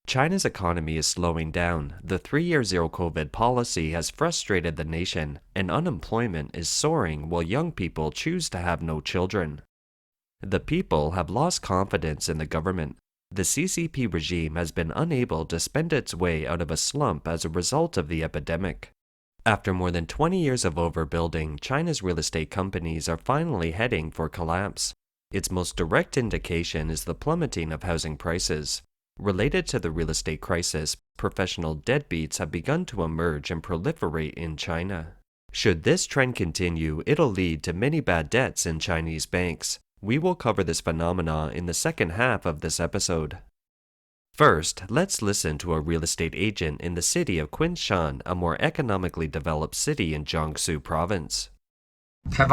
China's economy is slowing down. The 3-year zero-COVID policy has frustrated the nation, and unemployment is soaring while young people choose to have no children. The people have lost confidence in the government. The CCP regime has been unable to spend its way out of a slump as a result of the epidemic. After more than 20 years of overbuilding, China's real estate companies are finally heading for collapse. Its most direct indication is the plummeting of housing prices. Related to the real estate crisis, professional deadbeats have begun to emerge and proliferate in China. Should this trend continue, it'll lead to many bad debts in Chinese banks. We will cover this phenomena in the second half of this episode. First, let's listen to a real estate agent in the city of Kunshan, a more economically developed city in Jiangsu province. Has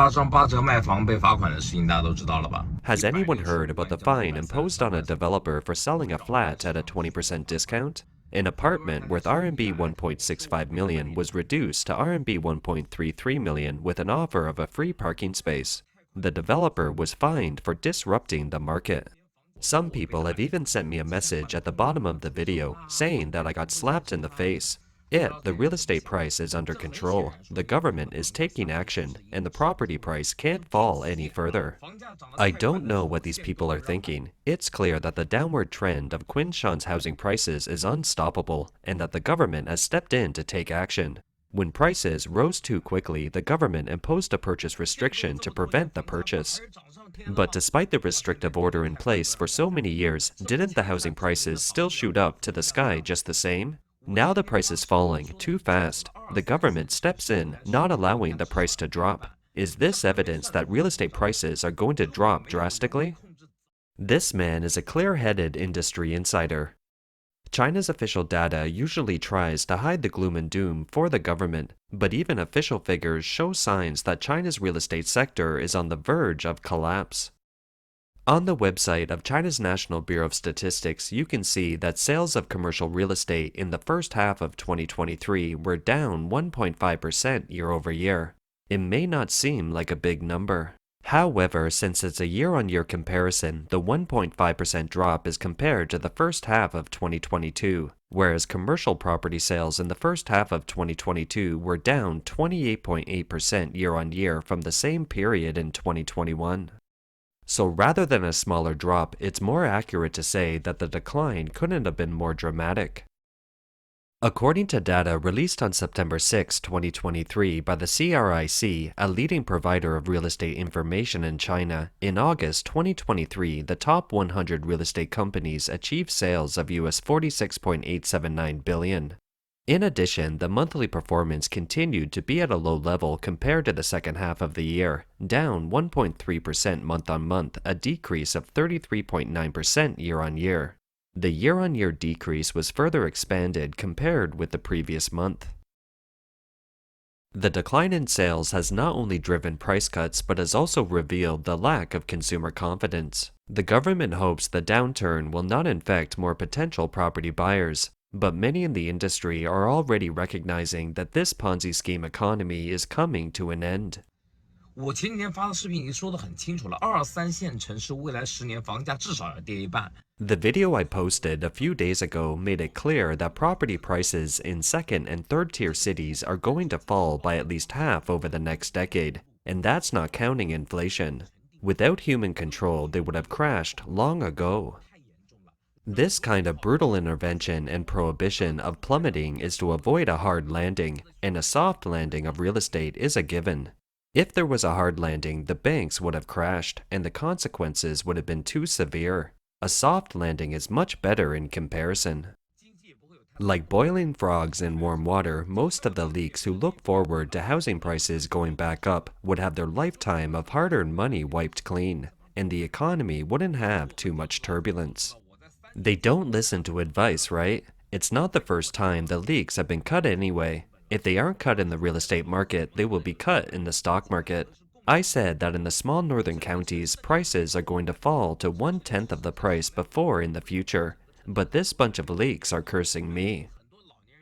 anyone heard about the fine imposed on a developer for selling a flat at a 20% discount? An apartment worth RMB 1.65 million was reduced to RMB 1.33 million with an offer of a free parking space. The developer was fined for disrupting the market. Some people have even sent me a message at the bottom of the video saying that I got slapped in the face. The real estate price is under control, the government is taking action, and the property price can't fall any further. I don't know what these people are thinking. It's clear that the downward trend of Kunshan's housing prices is unstoppable, and that the government has stepped in to take action. When prices rose too quickly, the government imposed a purchase restriction to prevent the purchase. But despite the restrictive order in place for so many years, didn't the housing prices still shoot up to the sky just the same? Now the price is falling too fast. The government steps in, not allowing the price to drop. Is this evidence that real estate prices are going to drop drastically? This man is a clear-headed industry insider. China's official data usually tries to hide the gloom and doom for the government, but even official figures show signs that China's real estate sector is on the verge of collapse. On the website of China's National Bureau of Statistics, you can see that sales of commercial real estate in the first half of 2023 were down 1.5% year-over-year. It may not seem like a big number. However, since it's a year-on-year comparison, the 1.5% drop is compared to the first half of 2022, whereas commercial property sales in the first half of 2022 were down 28.8% year-on-year from the same period in 2021. So rather than a smaller drop, it's more accurate to say that the decline couldn't have been more dramatic. According to data released on September 6, 2023 by the CRIC, a leading provider of real estate information in China, in August 2023, the top 100 real estate companies achieved sales of US $46.879 billion. In addition, the monthly performance continued to be at a low level compared to the second half of the year, down 1.3% month-on-month, a decrease of 33.9% year-on-year. The year-on-year decrease was further expanded compared with the previous month. The decline in sales has not only driven price cuts but has also revealed the lack of consumer confidence. The government hopes the downturn will not infect more potential property buyers, but many in the industry are already recognizing that this Ponzi scheme economy is coming to an end. 我前几天发的视频已经说得很清楚了，2、3线城市未来10年房价至少要跌一半。The video I posted a few days ago made it clear that property prices in second and third-tier cities are going to fall by at least half over the next decade, and that's not counting inflation. Without human control, they would have crashed long ago. This kind of brutal intervention and prohibition of plummeting is to avoid a hard landing, and a soft landing of real estate is a given. If there was a hard landing, the banks would have crashed, and the consequences would have been too severe. A soft landing is much better in comparison. Like boiling frogs in warm water, most of the leaks who look forward to housing prices going back up would have their lifetime of hard-earned money wiped clean, and the economy wouldn't have too much turbulence. They don't listen to advice, right? It's not the first time the leaks have been cut anyway. If they aren't cut in the real estate market, they will be cut in the stock market. I said that in the small northern counties, prices are going to fall to 1/10 of the price before in the future, but this bunch of leaks are cursing me.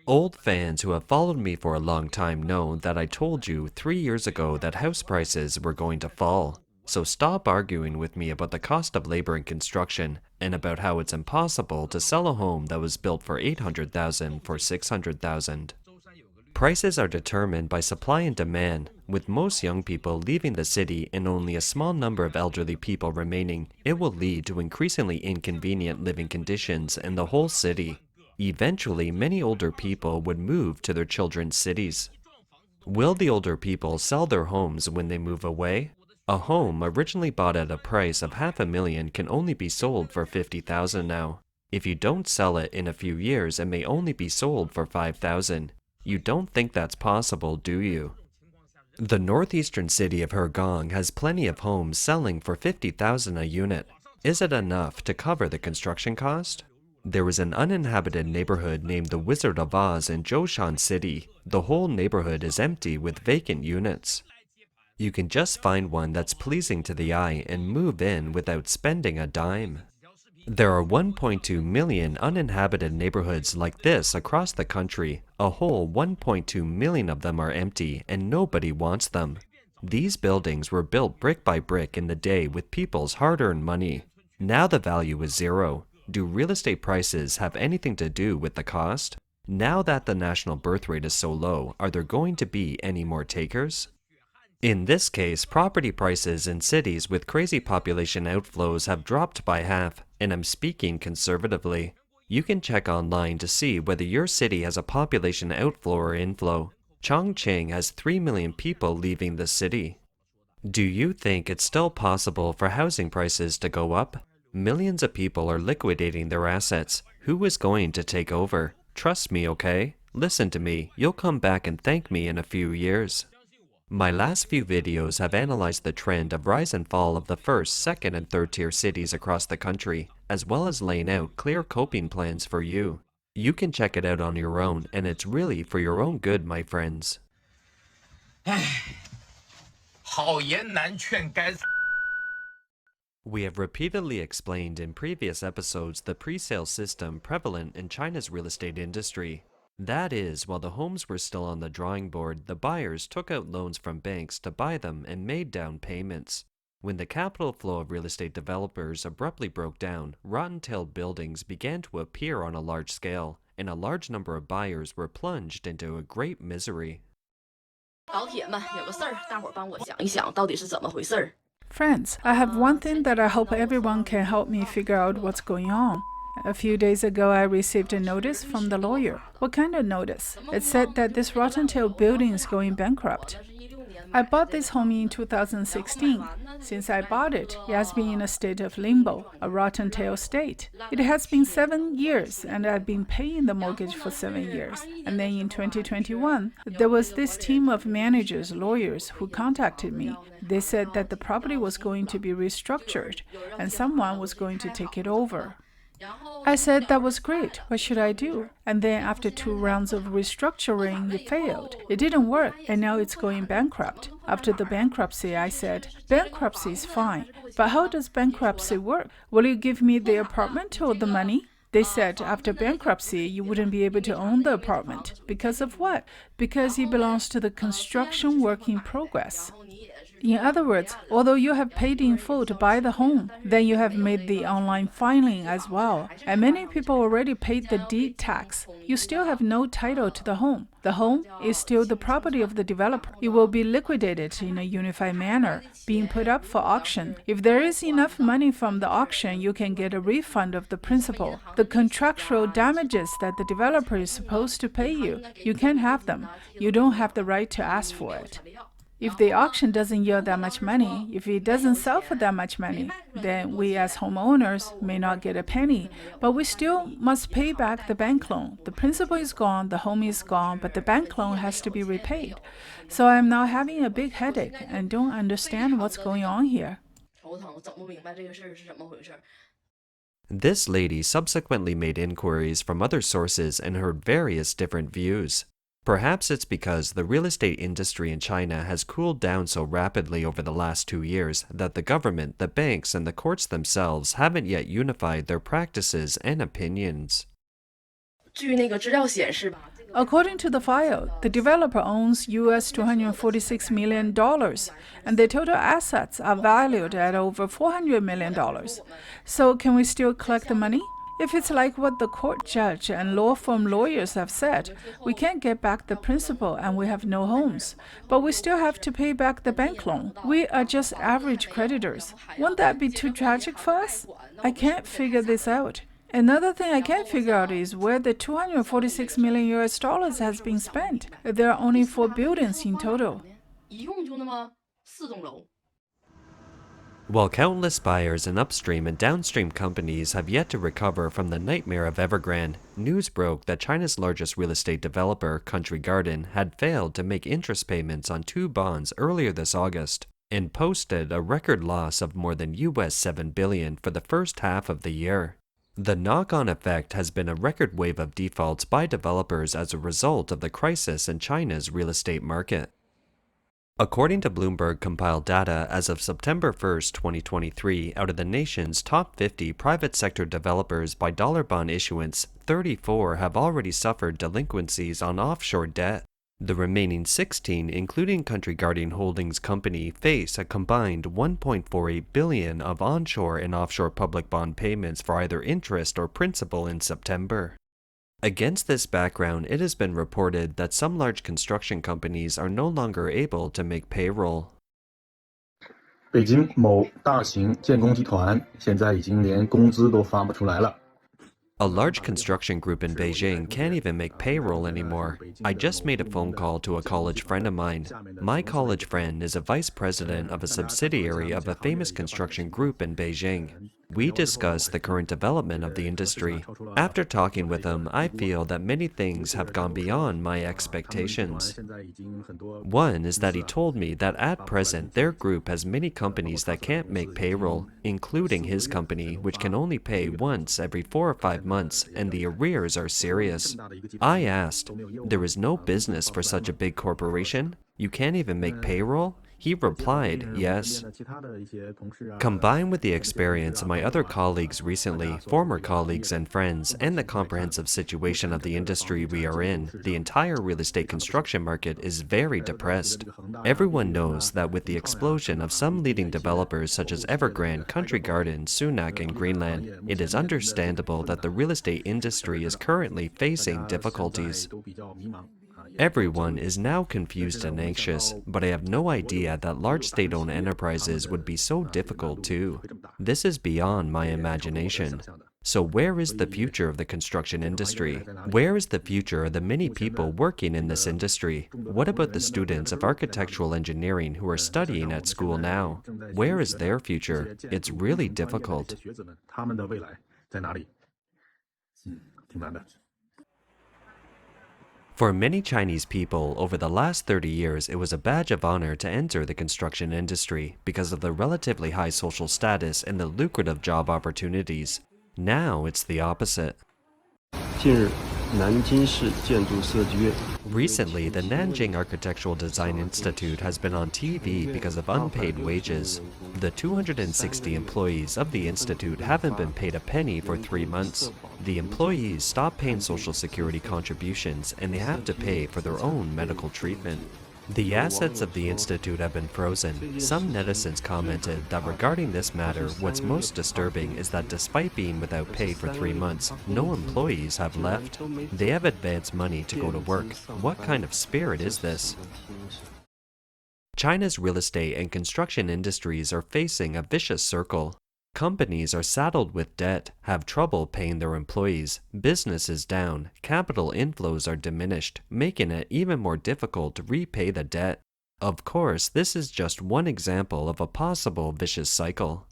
Old fans who have followed me for a long time know that I told you 3 years ago that house prices were going to fall. So stop arguing with me about the cost of labor in construction and about how it's impossible to sell a home that was built for 800,000 for 600,000. Prices are determined by supply and demand, with most young people leaving the city and only a small number of elderly people remaining. It will lead to increasingly inconvenient living conditions in the whole city. Eventually, many older people would move to their children's cities. Will the older people sell their homes when they move away? A home originally bought at a price of $500,000 can only be sold for $50,000 now. If you don't sell it in a few years, it may only be sold for $5,000. You don't think that's possible, do you? The northeastern city of Hergong has plenty of homes selling for $50,000 a unit. Is it enough to cover the construction cost? There is an uninhabited neighborhood named the Wizard of Oz in Zhoushan City. The whole neighborhood is empty with vacant units. You can just find one that's pleasing to the eye and move in without spending a dime. There are 1.2 million uninhabited neighborhoods like this across the country. A whole 1.2 million of them are empty and nobody wants them. These buildings were built brick by brick in the day with people's hard-earned money. Now the value is zero. Do real estate prices have anything to do with the cost? Now that the national birth rate is so low, are there going to be any more takers? In this case, property prices in cities with crazy population outflows have dropped by half, and I'm speaking conservatively. You can check online to see whether your city has a population outflow or inflow. Chongqing has 3 million people leaving the city. Do you think it's still possible for housing prices to go up? Millions of people are liquidating their assets. Who is going to take over? Trust me, okay? Listen to me. You'll come back and thank me in a few years. My last few videos have analyzed the trend of rise and fall of the first, second, and third-tier cities across the country, as well as laying out clear coping plans for you. You can check it out on your own, and it's really for your own good, my friends. 好言难劝该 We have repeatedly explained in previous episodes the pre-sale system prevalent in China's real estate industry. That is, while the homes were still on the drawing board, the buyers took out loans from banks to buy them and made down payments. When the capital flow of real estate developers abruptly broke down, rotten-tailed buildings began to appear on a large scale, and a large number of buyers were plunged into a great misery. Friends, I have one thing that I hope everyone can help me figure out what's going on. A few days ago, I received a notice from the lawyer. What kind of notice? It said that this rotten-tail building is going bankrupt. I bought this home in 2016. Since I bought it, it has been in a state of limbo, a rotten-tail state. It has been 7 years, and I've been paying the mortgage for 7 years. And then in 2021, there was this team of managers, lawyers, who contacted me. They said that the property was going to be restructured, and someone was going to take it over. I said that was great. What should I do? And then after 2 rounds of restructuring, it failed. It didn't work, and now it's going bankrupt. After the bankruptcy, I said, bankruptcy is fine, but how does bankruptcy work? Will you give me the apartment or the money? They said after bankruptcy, you wouldn't be able to own the apartment. Because of what? Because it belongs to the construction work in progress. In other words, although you have paid in full to buy the home, then you have made the online filing as well, and many people already paid the deed tax. You still have no title to the home. The home is still the property of the developer. It will be liquidated in a unified manner, being put up for auction. If there is enough money from the auction, you can get a refund of the principal. The contractual damages that the developer is supposed to pay you, you can have them. You don't have the right to ask for it. If the auction doesn't yield that much money, if it doesn't sell for that much money, then we as homeowners may not get a penny, but we still must pay back the bank loan. The principal is gone, the home is gone, but the bank loan has to be repaid. So I'm now having a big headache and don't understand what's going on here. This lady subsequently made inquiries from other sources and heard various different views. Perhaps it's because the real estate industry in China has cooled down so rapidly over the last 2 years that the government, the banks, and the courts themselves haven't yet unified their practices and opinions. According to the file, the developer owns US $246 million, and their total assets are valued at over $400 million. So can we still collect the money? If it's like what the court judge and law firm lawyers have said, we can't get back the principal and we have no homes, but we still have to pay back the bank loan. We are just average creditors. Won't that be too tragic for us? I can't figure this out. Another thing I can't figure out is where the 246 million US dollars has been spent. There are only 4 buildings in total. While countless buyers and upstream and downstream companies have yet to recover from the nightmare of Evergrande, news broke that China's largest real estate developer, Country Garden, had failed to make interest payments on 2 bonds earlier this August and posted a record loss of more than US $7 billion for the first half of the year. The knock-on effect has been a record wave of defaults by developers as a result of the crisis in China's real estate market. According to Bloomberg compiled data as of September 1, 2023, out of the nation's top 50 private sector developers by dollar bond issuance, 34 have already suffered delinquencies on offshore debt. The remaining 16, including Country Garden Holdings Company, face a combined $1.48 billion of onshore and offshore public bond payments for either interest or principal in September. Against this background, it has been reported that some large construction companies are no longer able to make payroll. 北京某大型建工集团现在已经连工资都发不出来了。 A large construction group in Beijing can't even make payroll anymore. I just made a phone call to a college friend of mine. My college friend is a vice president of a subsidiary of a famous construction group in Beijing. We discussed the current development of the industry. After talking with him, I feel that many things have gone beyond my expectations. One is that he told me that at present their group has many companies that can't make payroll, including his company, which can only pay once every 4 or 5 months, and the arrears are serious. I asked, "There is no business for such a big corporation? You can't even make payroll?" He replied, "Yes." Combined with the experience of my other colleagues recently, former colleagues and friends, and the comprehensive situation of the industry we are in, the entire real estate construction market is very depressed. Everyone knows that with the explosion of some leading developers such as Evergrande, Country Garden, Sunac, and Greenland, it is understandable that the real estate industry is currently facing difficulties. Everyone is now confused and anxious, but I have no idea that large state-owned enterprises would be so difficult too. This is beyond my imagination. So where is the future of the construction industry? Where is the future of the many people working in this industry? What about the students of architectural engineering who are studying at school now? Where is their future? It's really difficult. For many Chinese people, over the last 30 years, it was a badge of honor to enter the construction industry because of the relatively high social status and the lucrative job opportunities. Now it's the opposite. Recently, the Nanjing Architectural Design Institute has been on TV because of unpaid wages. The 260 employees of the institute haven't been paid a penny for 3 months. The employees stopped paying Social Security contributions and they have to pay for their own medical treatment. The assets of the institute have been frozen. Some netizens commented that regarding this matter, what's most disturbing is that despite being without pay for 3 months, no employees have left. They have advanced money to go to work. What kind of spirit is this? China's real estate and construction industries are facing a vicious circle. Companies are saddled with debt, have trouble paying their employees, business is down, capital inflows are diminished, making it even more difficult to repay the debt. Of course, this is just one example of a possible vicious cycle.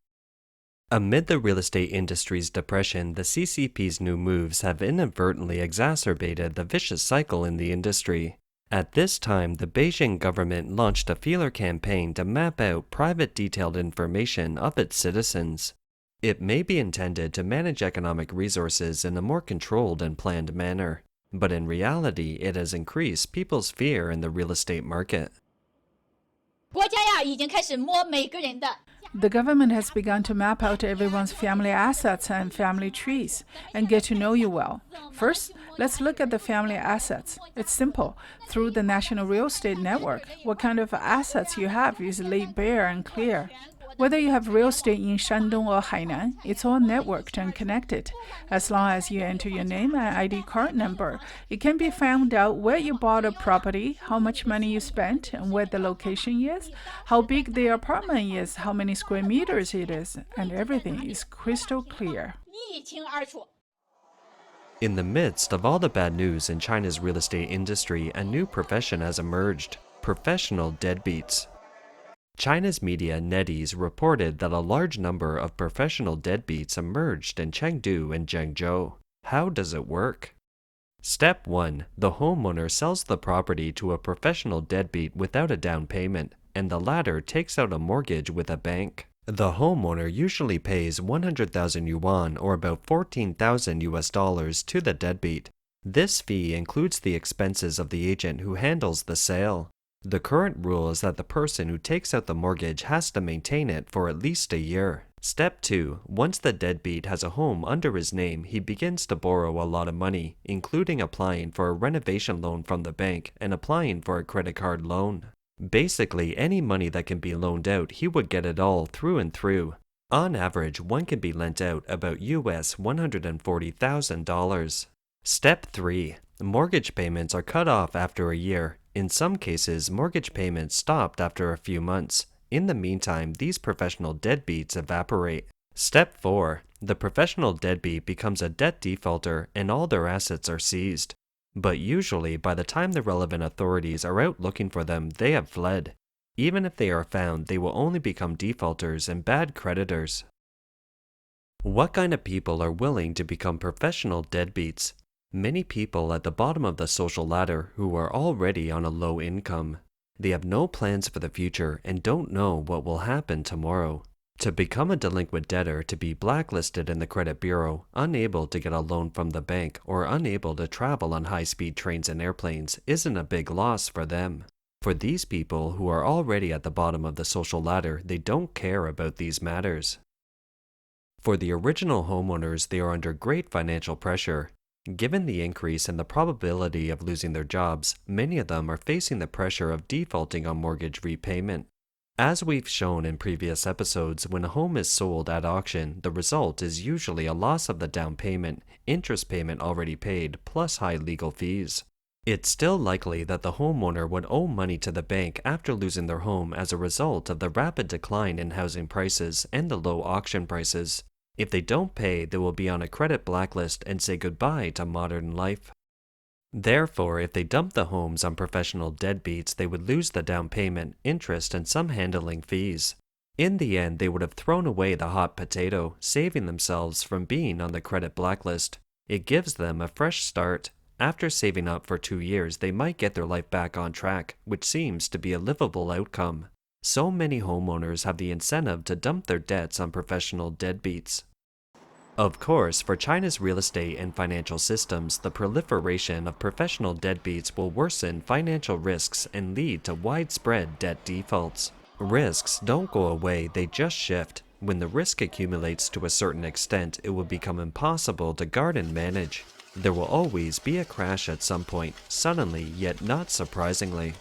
Amid the real estate industry's depression, the CCP's new moves have inadvertently exacerbated the vicious cycle in the industry. At this time, the Beijing government launched a feeler campaign to map out private detailed information of its citizens. It may be intended to manage economic resources in a more controlled and planned manner, but in reality, it has increased people's fear in the real estate market. The government has begun to map out everyone's family assets and family trees and get to know you well. First, let's look at the family assets. It's simple. Through the National Real Estate Network, what kind of assets you have is laid bare and clear. Whether you have real estate in Shandong or Hainan, it's all networked and connected. As long as you enter your name and ID card number, it can be found out where you bought a property, how much money you spent, and where the location is, how big the apartment is, how many square meters it is, and everything is crystal clear. In the midst of all the bad news in China's real estate industry, a new profession has emerged: professional deadbeats. China's media NetEase reported that a large number of professional deadbeats emerged in Chengdu and Zhengzhou. How does it work? Step 1. The homeowner sells the property to a professional deadbeat without a down payment, and the latter takes out a mortgage with a bank. The homeowner usually pays 100,000 yuan or about $14,000 to the deadbeat. This fee includes the expenses of the agent who handles the sale. The current rule is that the person who takes out the mortgage has to maintain it for at least a year. Step 2. Once the deadbeat has a home under his name, he begins to borrow a lot of money, including applying for a renovation loan from the bank and applying for a credit card loan. Basically, any money that can be loaned out, he would get it all through and through. On average, one can be lent out about US $140,000. Step 3. Mortgage payments are cut off after a year. In some cases, mortgage payments stopped after a few months. In the meantime, these professional deadbeats evaporate. Step 4. The professional deadbeat becomes a debt defaulter and all their assets are seized. But usually, by the time the relevant authorities are out looking for them, they have fled. Even if they are found, they will only become defaulters and bad creditors. What kind of people are willing to become professional deadbeats? Many people at the bottom of the social ladder who are already on a low income. They have no plans for the future and don't know what will happen tomorrow. To become a delinquent debtor, to be blacklisted in the credit bureau, unable to get a loan from the bank, or unable to travel on high-speed trains and airplanes isn't a big loss for them. For these people who are already at the bottom of the social ladder, they don't care about these matters. For the original homeowners, they are under great financial pressure. Given the increase in the probability of losing their jobs, many of them are facing the pressure of defaulting on mortgage repayment. As we've shown in previous episodes, when a home is sold at auction, the result is usually a loss of the down payment, interest payment already paid, plus high legal fees. It's still likely that the homeowner would owe money to the bank after losing their home as a result of the rapid decline in housing prices and the low auction prices. If they don't pay, they will be on a credit blacklist and say goodbye to modern life. Therefore, if they dump the homes on professional deadbeats, they would lose the down payment, interest, and some handling fees. In the end, they would have thrown away the hot potato, saving themselves from being on the credit blacklist. It gives them a fresh start. After saving up for 2 years, they might get their life back on track, which seems to be a livable outcome. So many homeowners have the incentive to dump their debts on professional deadbeats. Of course, for China's real estate and financial systems, the proliferation of professional deadbeats will worsen financial risks and lead to widespread debt defaults. Risks don't go away, they just shift. When the risk accumulates to a certain extent, it will become impossible to guard and manage. There will always be a crash at some point, suddenly yet not surprisingly.